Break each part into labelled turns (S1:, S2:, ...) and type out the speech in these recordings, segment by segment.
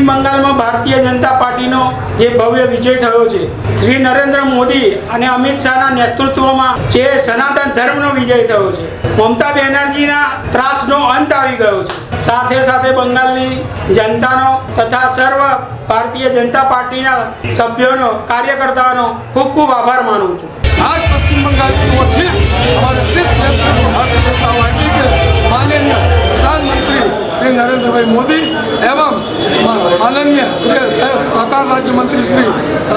S1: પશ્ચિમ બંગાળમાં ભારતીય જનતા પાર્ટીનો જે ભવ્ય વિજય થયો છે, શ્રી નરેન્દ્ર મોદી અને અમિત શાહના નેતૃત્વમાં જે સનાતન ધર્મનો વિજય થયો છે, મમતા બેનર્જીના ત્રાસનો અંત આવી ગયો છે, સાથે સાથે બંગાળની જનતાનો તથા સર્વ ભારતીય જનતા પાર્ટીના સભ્યોનો કાર્યકર્તાઓનો ખૂબ ખૂબ આભાર માનું છું।
S2: आज पश्चिम बंगाल की ओर से हमारे शीर्ष नेतृत्व भारतीय जनता पार्टी के माननीय प्रधानमंत्री श्री नरेंद्र भाई मोदी एवं माननीय सहकार राज्य मंत्री श्री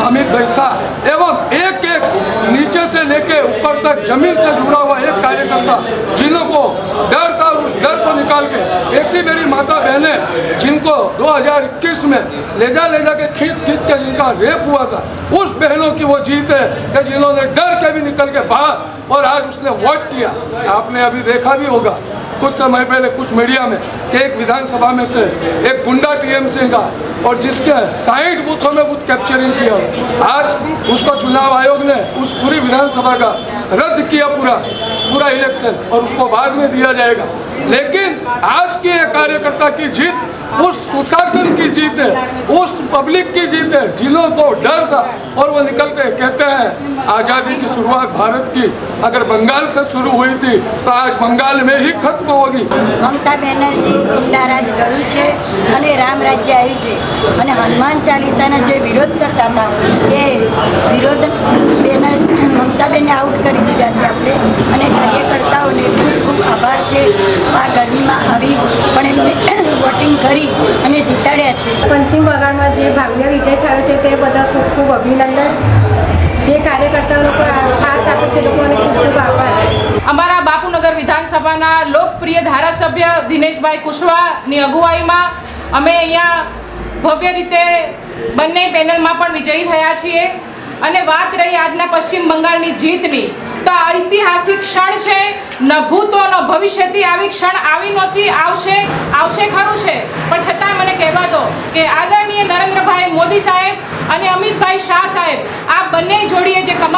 S2: अमित भाई शाह एवं एक एक नीचे से लेके ऊपर तक जमीन से जुड़ा हुआ एक कार्यकर्ता जिन्हों को डर था, उस डर को निकाल के ऐसी मेरी माता बहनें जिनको 2021 में ले जा के खींच के जिनका रेप हुआ था, उस बहनों की वो जीत है कि जिन्होंने डर के भी निकल के बाहर और आज उसने वोट किया। आपने अभी देखा भी होगा कुछ समय पहले कुछ मीडिया में कि एक विधानसभा में से एक गुंडा टीएमसी का और जिसके 60 बूथों में बूथ कैप्चरिंग किया, आज उसको चुनाव आयोग ने उस पूरी विधानसभा का रद्द किया, पूरा इलेक्शन, और उसको बाद में दिया जाएगा। लेकिन आज की ये कार्यकर्ता की जीत उस सुशासन की जीत है, उस पब्लिक की जीत है जिन्हों को डर था और वो निकल के कहते हैं आज़ादी की शुरुआत भारत की अगर बंगाल से शुरू हुई थी तो आज बंगाल में ही खत्म होगी।
S3: ममता बेनर्जी गुंडाराज गયું છે અને રામ રાજ્ય આવ્યું છે અને હનુમાન ચાલીસાના જે વિરોધ કરતા હતા એ વિરોધ મમતાબેનને આઉટ કરી દીધા છે આપણે અને કાર્યકર્તાઓને ખૂબ ખૂબ આભાર છે। આ ગરમીમાં આવી પણ એમને વોટિંગ કરી અને જીતાડ્યા છે।
S4: પશ્ચિમ બંગાળમાં જે ભવ્ય વિજય થયો છે તે બધા ખૂબ ખૂબ અભિનંદન। જે કાર્યકર્તાઓ લોકો સાથ આપે છે લોકોને ખૂબ ખૂબ આભાર।
S5: અમારા બાપુનગર વિધાનસભાના લોકપ્રિય ધારાસભ્ય દિનેશભાઈ કુશવાહની અગુવાઈમાં અમે અહીંયા ભવ્ય રીતે બંને પેનલમાં પણ વિજયી થયા છીએ। અને વાત રહી આજના પશ્ચિમ બંગાળની જીતની, તો આ ઐતિહાસિક ક્ષણ છે, ન ભૂતો ન ભવિષ્યથી આવી ક્ષણ આવી નહોતી, આવશે ખરું છે, પણ છતાં મને કહેવા દો કે આદરણીય નરેન્દ્રભાઈ મોદી સાહેબ અને અમિતભાઈ શાહ સાહેબ આ બંને જોડીએ જે કમાલ